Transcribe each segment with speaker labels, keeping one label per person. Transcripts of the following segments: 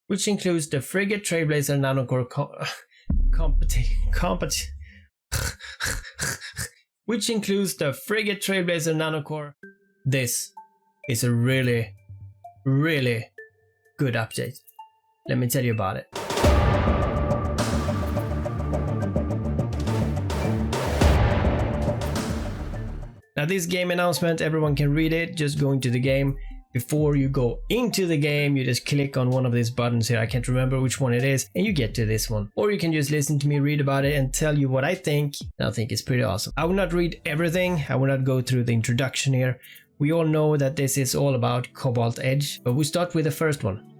Speaker 1: which includes the frigate Trailblazer nanocore which includes the frigate Trailblazer nanocore. This is a really good update. Let me tell you about it. Now this game announcement, everyone can read it just going to the game. Before you go into the game, you just click on one of these buttons here. I can't remember which one it is, and you get to this one. Or you can just listen to me read about it and tell you what I think. I think it's pretty awesome. I will not read everything. I will not go through the introduction here. We all know that this is all about Cobalt Edge, but we start with the first one.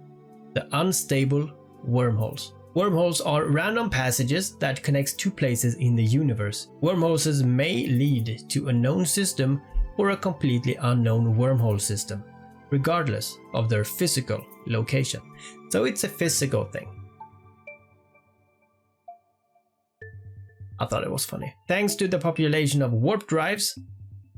Speaker 1: The unstable wormholes. Wormholes are random passages that connects two places in the universe. Wormholes may lead to a known system or a completely unknown wormhole system, regardless of their physical location. So it's a physical thing. I thought it was funny. Thanks to the population of warp drives,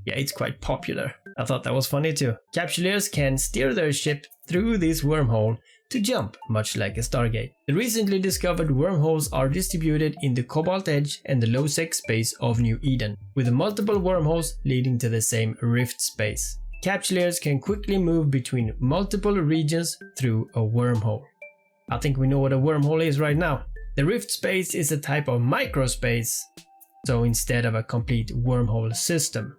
Speaker 1: yeah, it's quite popular. I thought that was funny too. Capsuleers can steer their ship through this wormhole to jump, much like a Stargate. The recently discovered wormholes are distributed in the Cobalt Edge and the low-sec space of New Eden, with multiple wormholes leading to the same rift space. Capsuleers can quickly move between multiple regions through a wormhole. I think we know what a wormhole is right now. The rift space is a type of microspace, so instead of a complete wormhole system.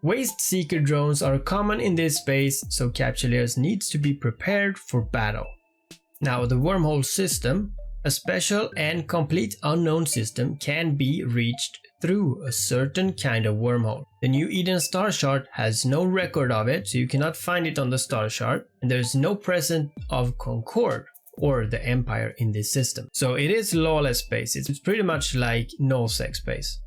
Speaker 1: Waste seeker drones are common in this space, so capsuleers needs to be prepared for battle. Now the wormhole system, a special and complete unknown system, can be reached through a certain kind of wormhole. The New Eden star chart has no record of it, so you cannot find it on the star chart, and there is no presence of Concord or the Empire in this system. So it is lawless space. It's pretty much like nullsec space.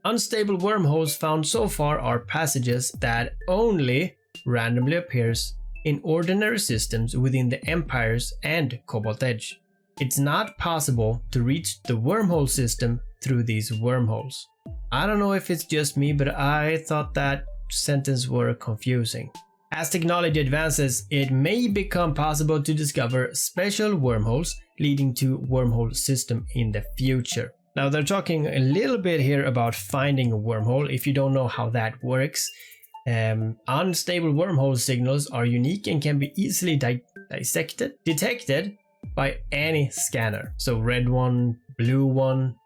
Speaker 1: Unstable wormholes found so far are passages that only randomly appears in ordinary systems within the Empires and Cobalt Edge. It's not possible to reach the wormhole system through these wormholes. I don't know if it's just me, but I thought that sentence were confusing. As technology advances, it may become possible to discover special wormholes leading to wormhole system in the future. Now they're talking a little bit here about finding a wormhole. If you don't know how that works, unstable wormhole signals are unique and can be easily detected by any scanner. So red one, blue one.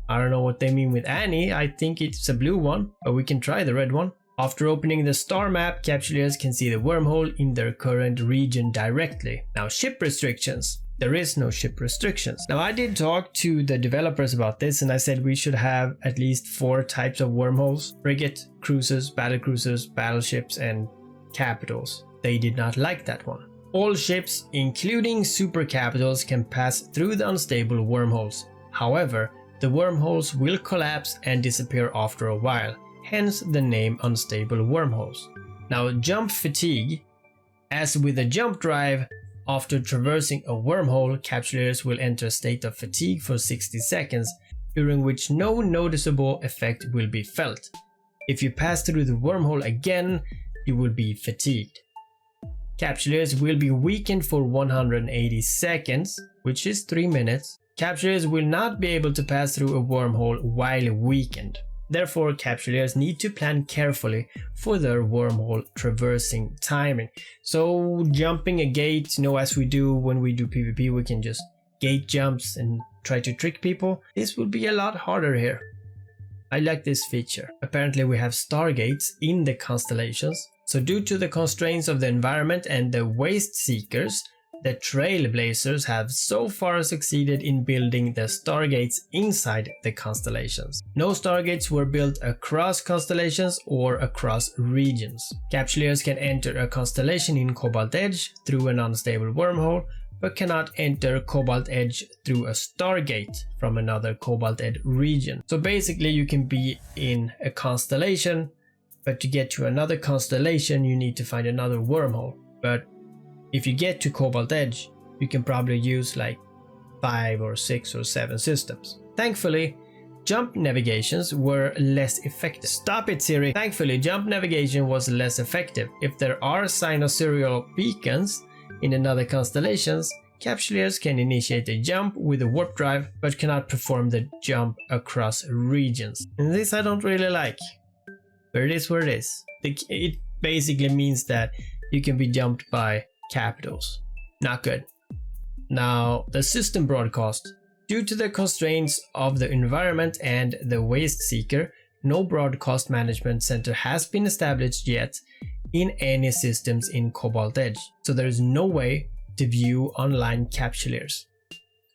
Speaker 1: I don't know what they mean with any. I think it's a blue one, but we can try the red one. After opening the star map, capsuleers can see the wormhole in their current region directly. Now ship restrictions. There is no ship restrictions. Now I did talk to the developers about this, and I said we should have at least 4 types of wormholes: frigate, cruisers, battleships, and capitals. They did not like that one. All ships, including super capitals, can pass through the unstable wormholes. However, the wormholes will collapse and disappear after a while, hence the name unstable wormholes. Now jump fatigue. As with a jump drive, after traversing a wormhole, capsuleers will enter a state of fatigue for 60 seconds, during which no noticeable effect will be felt. If you pass through the wormhole again, you will be fatigued. Capsuleers will be weakened for 180 seconds, which is 3 minutes. Capsuleers will not be able to pass through a wormhole while weakened. Therefore, capsuleers need to plan carefully for their wormhole traversing timing. So jumping a gate, as we do when we do PvP, we can just gate jumps and try to trick people. This will be a lot harder here. I like this feature. Apparently we have stargates in the constellations. So due to the constraints of the environment and the waste seekers, the Trailblazers have so far succeeded in building the stargates inside the constellations. No stargates were built across constellations or across regions. Capsuleers can enter a constellation in Cobalt Edge through an unstable wormhole, but cannot enter Cobalt Edge through a stargate from another Cobalt Edge region. So basically you can be in a constellation, but to get to another constellation you need to find another wormhole. But if you get to Cobalt Edge, you can probably use like 5 or 6 or 7 systems. Thankfully, jump navigations were less effective. Stop it, Siri. Thankfully, jump navigation was less effective. If there are sinusoidal beacons in another constellations, Capsuleers can initiate a jump with a warp drive, but cannot perform the jump across regions. And this I don't really like. But it is what it is. It basically means that you can be jumped by capitals. Not good. Now, the system broadcast. Due to the constraints of the environment and the Waste Seeker, no broadcast management center has been established yet in any systems in Cobalt Edge, so there is no way to view online capsuleers,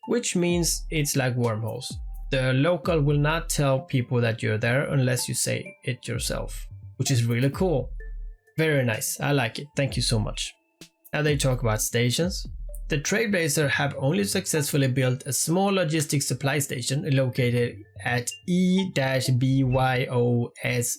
Speaker 1: which means it's like Wormholes. The local will not tell people that you're there unless you say it yourself, which is really cool. Very nice, I like it, thank you so much. Now they talk about stations. The Trailblazer have only successfully built a small logistics supply station located at E-BYOS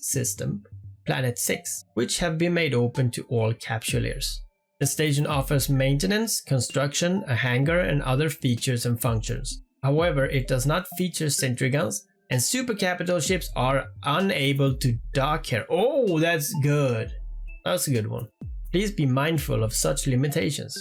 Speaker 1: system, Planet 6, which have been made open to all capsuleers. The station offers maintenance, construction, a hangar and other features and functions. However, it does not feature sentry guns and super capital ships are unable to dock here. Oh, that's good. That's a good one. Please be mindful of such limitations.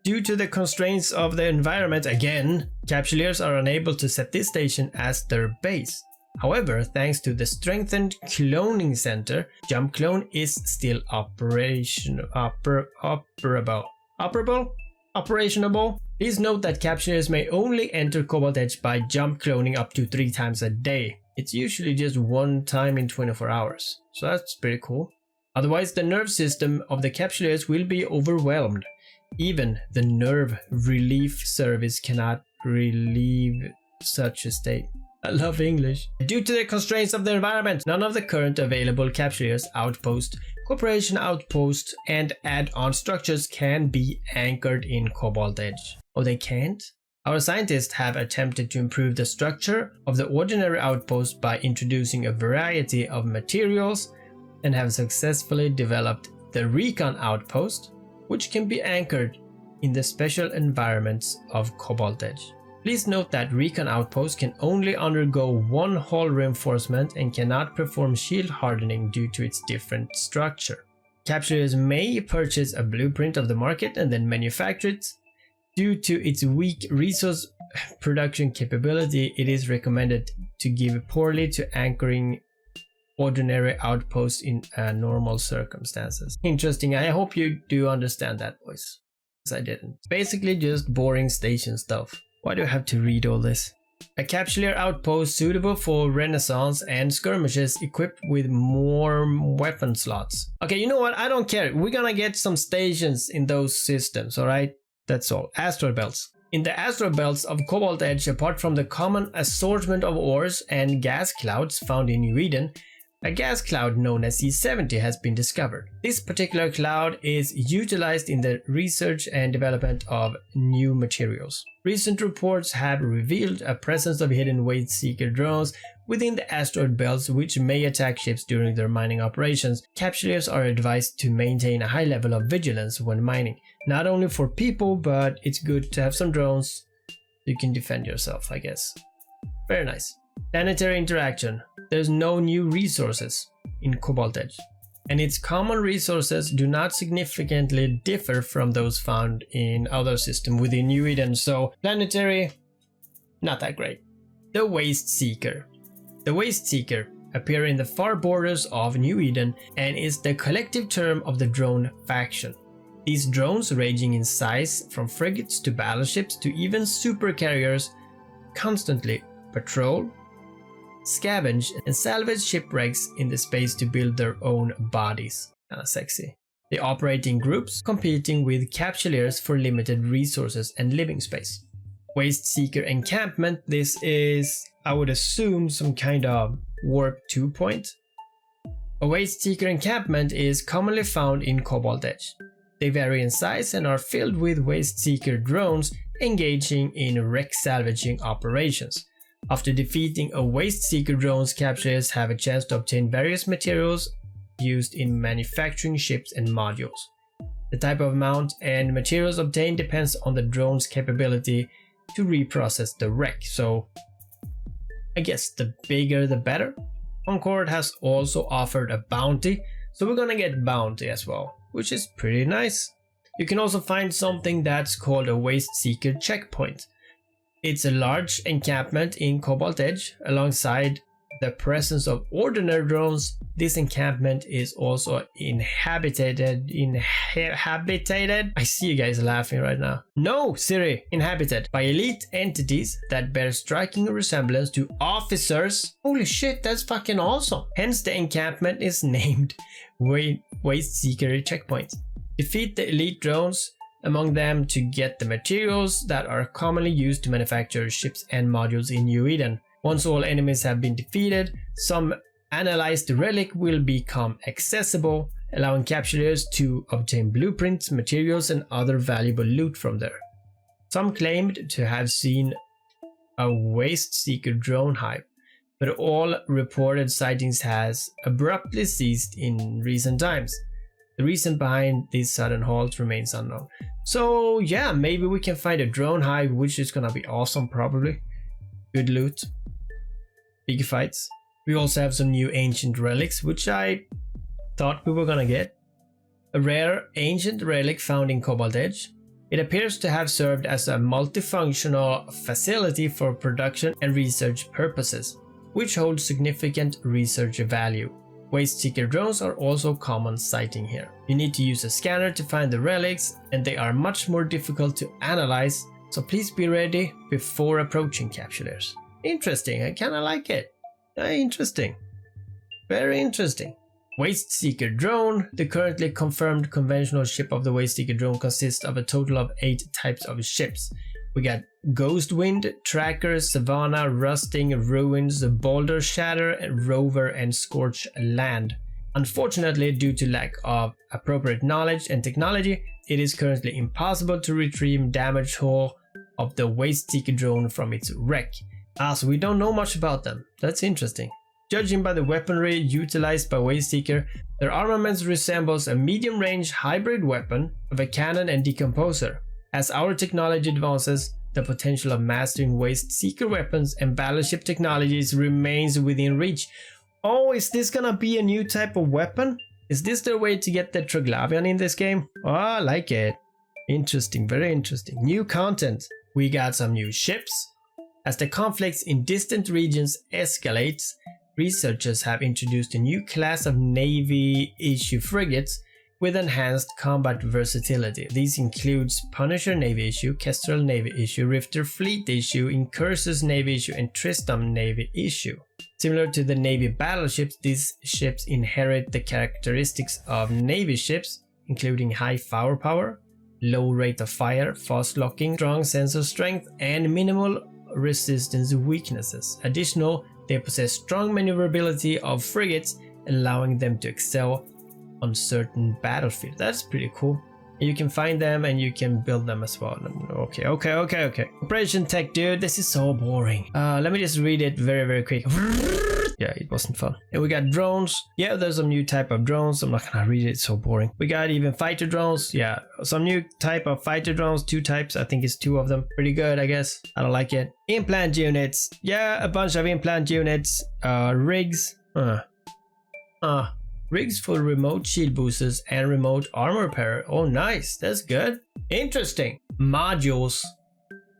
Speaker 1: Due to the constraints of the environment, again, capsuleers are unable to set this station as their base. However, thanks to the strengthened cloning center, Jump Clone is still operationable. Please note that capsuleers may only enter Cobalt Edge by jump cloning up to 3 times a day. It's usually just 1 time in 24 hours, so that's pretty cool. Otherwise, the nerve system of the capsuleers will be overwhelmed. Even the nerve relief service cannot relieve such a state. I love English. Due to the constraints of the environment, none of the current available capsuleers, outpost, corporation outpost, and add-on structures can be anchored in Cobalt Edge. Oh, they can't? Our scientists have attempted to improve the structure of the ordinary outpost by introducing a variety of materials and have successfully developed the Recon Outpost, which can be anchored in the special environments of Cobalt Edge. Please note that Recon Outpost can only undergo 1 hull reinforcement and cannot perform shield hardening due to its different structure. Capsuleers may purchase a blueprint of the market and then manufacture it. Due to its weak resource production capability, it is recommended to give poorly to anchoring ordinary outposts in normal circumstances. Interesting, I hope you do understand that, boys, because I didn't. Basically just boring station stuff. Why do I have to read all this? A capsuleer outpost suitable for renaissance and skirmishes equipped with more weapon slots. Okay, you know what? I don't care. We're gonna get some stations in those systems, alright? That's all. Asteroid belts. In the asteroid belts of Cobalt Edge, apart from the common assortment of ores and gas clouds found in New Eden, a gas cloud known as C70 has been discovered. This particular cloud is utilized in the research and development of new materials. Recent reports have revealed a presence of hidden Waste Seeker drones within the asteroid belts which may attack ships during their mining operations. Capsuleers are advised to maintain a high level of vigilance when mining, not only for people, but it's good to have some drones. You can defend yourself, I guess. Very nice. Planetary interaction. There's no new resources in Cobalt Edge, and its common resources do not significantly differ from those found in other systems within New Eden, so planetary, not that great. The Waste Seeker. The Waste Seeker appear in the far borders of New Eden and is the collective term of the drone faction. These drones, ranging in size from frigates to battleships to even supercarriers, constantly patrol, scavenge and salvage shipwrecks in the space to build their own bodies. Kinda sexy. They operate in groups, competing with capsuleers for limited resources and living space. Waste Seeker encampment. This is, I would assume, some kind of warp 2 point. A Waste Seeker encampment is commonly found in Cobalt Edge. They vary in size and are filled with Waste Seeker drones engaging in wreck salvaging operations. After defeating a Waste Seeker drones, capsuleers have a chance to obtain various materials used in manufacturing ships and modules. The type of amount and materials obtained depends on the drone's capability to reprocess the wreck, so I guess the bigger the better. Concord has also offered a bounty, so we're gonna get bounty as well, which is pretty nice. You can also find something that's called a Waste Seeker checkpoint. It's a large encampment in Cobalt Edge. Alongside the presence of ordinary drones, this encampment is also inhabited. I see you guys laughing right now. No, Siri, inhabited by elite entities that bear striking resemblance to officers. Holy shit, that's fucking awesome. Hence the encampment is named Waste Seeker checkpoint. Defeat the elite drones among them to get the materials that are commonly used to manufacture ships and modules in New Eden. Once all enemies have been defeated, some analyzed relic will become accessible, allowing capturers to obtain blueprints, materials, and other valuable loot from there. Some claimed to have seen a Waste Seeker drone hive, but all reported sightings has abruptly ceased in recent times. The reason behind these sudden halts remains unknown. So yeah, maybe we can find a drone hive, which is gonna be awesome probably. Good loot. Big fights. We also have some new ancient relics, which I thought we were gonna get. A rare ancient relic found in Cobalt Edge. It appears to have served as a multifunctional facility for production and research purposes, which holds significant research value. Waste Seeker drones are also common sighting here. You need to use a scanner to find the relics, and they are much more difficult to analyze, so please be ready before approaching capturers. Interesting, I kinda like it. Interesting. Very interesting. Waste Seeker drone. The currently confirmed conventional ship of the Waste Seeker drone consists of a total of 8 types of ships. We got Ghost Wind, Tracker, Savannah, Rusting, Ruins, Boulder Shatter, Rover, and Scorched Land. Unfortunately, due to lack of appropriate knowledge and technology, it is currently impossible to retrieve damaged hull of the Waste Seeker drone from its wreck. So we don't know much about them. That's interesting. Judging by the weaponry utilized by Waste Seeker, their armaments resembles a medium-range hybrid weapon of a cannon and decomposer. As our technology advances, the potential of mastering Waste Seeker weapons and battleship technologies remains within reach. Oh, is this gonna be a new type of weapon? Is this their way to get the Troglavian in this game? Oh, I like it. Interesting, very interesting. New content. We got some new ships. As the conflicts in distant regions escalates, researchers have introduced a new class of Navy-issue frigates with enhanced combat versatility. These include Punisher Navy issue, Kestrel Navy issue, Rifter Fleet issue, Incursus Navy issue, and Tristram Navy issue. Similar to the Navy battleships, these ships inherit the characteristics of Navy ships, including high firepower, low rate of fire, fast locking, strong sensor strength, and minimal resistance weaknesses. Additionally, they possess strong maneuverability of frigates, allowing them to excel on certain battlefields. That's pretty cool. You can find them and you can build them as well. Okay. Operation tech, dude, this is so boring. Let me just read it very quick. Yeah, it wasn't fun. And we got drones. Yeah, there's some new type of drones. I'm not gonna read it, it's so boring. We got even fighter drones. Yeah, some new type of fighter drones. 2 types, I think it's 2 of them. Pretty good, I guess. I don't like it. Implant units. Yeah, a bunch of implant units. Rigs. Rigs for remote shield boosters and remote armor repair. Oh, nice. That's good. Interesting. Modules.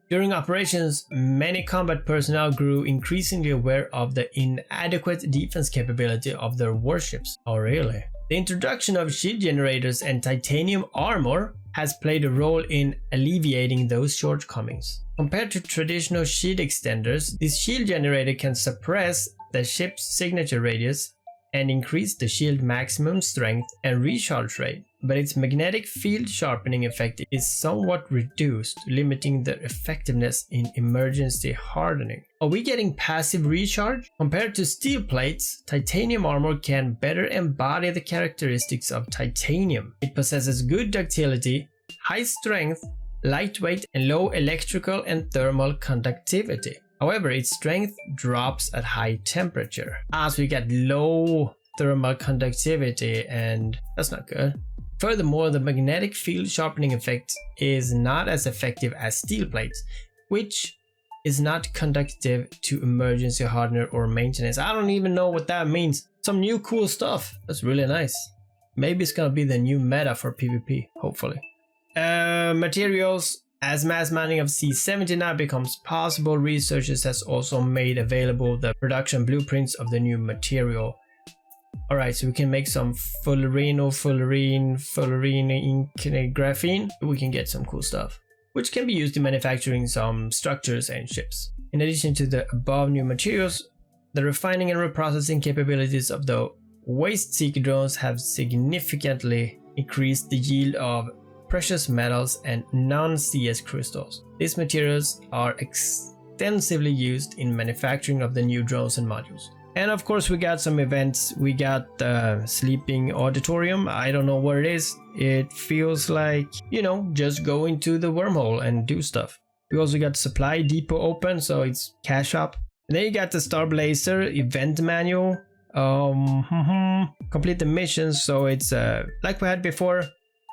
Speaker 1: During operations, many combat personnel grew increasingly aware of the inadequate defense capability of their warships. Oh, really? The introduction of shield generators and titanium armor has played a role in alleviating those shortcomings. Compared to traditional shield extenders, this shield generator can suppress the ship's signature radius and increase the shield maximum strength and recharge rate, but its magnetic field sharpening effect is somewhat reduced, limiting their effectiveness in emergency hardening. Are we getting passive recharge? Compared to steel plates, titanium armor can better embody the characteristics of titanium. It possesses good ductility, high strength, lightweight, and low electrical and thermal conductivity. However, its strength drops at high temperature. So we get low thermal conductivity, and that's not good. Furthermore, the magnetic field sharpening effect is not as effective as steel plates, which is not conducive to emergency hardener or maintenance. I don't even know what that means. Some new cool stuff. That's really nice. Maybe it's gonna be the new meta for PvP, hopefully. Materials. As mass mining of C-70 now becomes possible, researchers has also made available the production blueprints of the new material. Alright, so we can make some fullerene, ink, graphene. We can get some cool stuff, which can be used in manufacturing some structures and ships. In addition to the above new materials, the refining and reprocessing capabilities of the waste seeker drones have significantly increased the yield of precious metals and non-CS crystals. These materials are extensively used in manufacturing of the new drones and modules. And of course we got some events. We got the sleeping auditorium. I don't know what it is. It feels like, you know, just go into the wormhole and do stuff. We also got supply depot open, so it's cash up. And then you got the Star Blazer event manual. Complete the missions, so it's like we had before.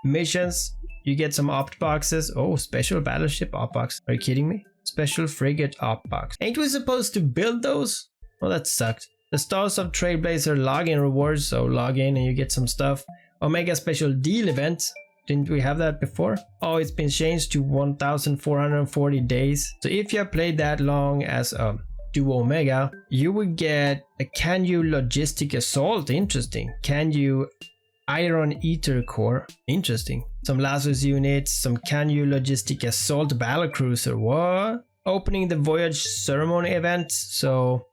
Speaker 1: Missions, you get some opt boxes. Oh, special battleship opt box. Are you kidding me? Special frigate opt box. Ain't we supposed to build those? Well, that sucked. The Stars of Trailblazer login rewards, so log in and you get some stuff. Omega special deal event. Didn't we have that before? Oh, it's been changed to 1440 days. So if you have played that long as a Duo Omega, you would get a Can You Logistic Assault. Interesting. Can You Iron Eater Core. Interesting. Some Lazarus units, some Can You Logistic Assault Battlecruiser. What? Opening the Voyage Ceremony event. So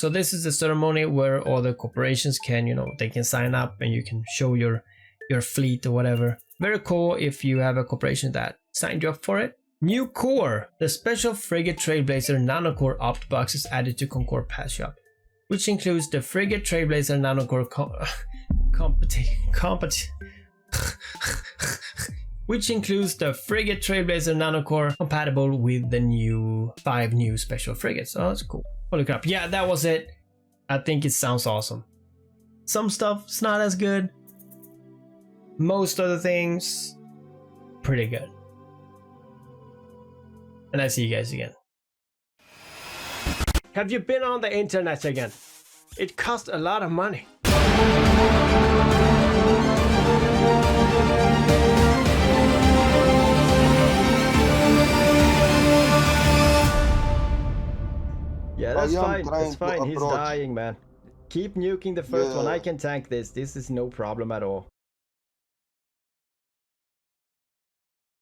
Speaker 1: this is the ceremony where all the corporations can, you know, they can sign up and you can show your fleet or whatever. Very cool if you have a corporation that signed you up for it. New core. The special frigate Trailblazer nanocore opt box is added to Concord Pass Shop, which includes the frigate Trailblazer nanocore which includes the frigate Trailblazer nanocore compatible with the 5 new special frigates. Oh, that's cool. Holy crap. Yeah, that was it. I think it sounds awesome. Some stuff's not as good. Most of the things, pretty good. And I see you guys again. Have you been on the internet again? It costs a lot of money. Yeah, that's fine. That's fine. He's dying, man. Keep nuking the first one. I can tank this. This is no problem at all.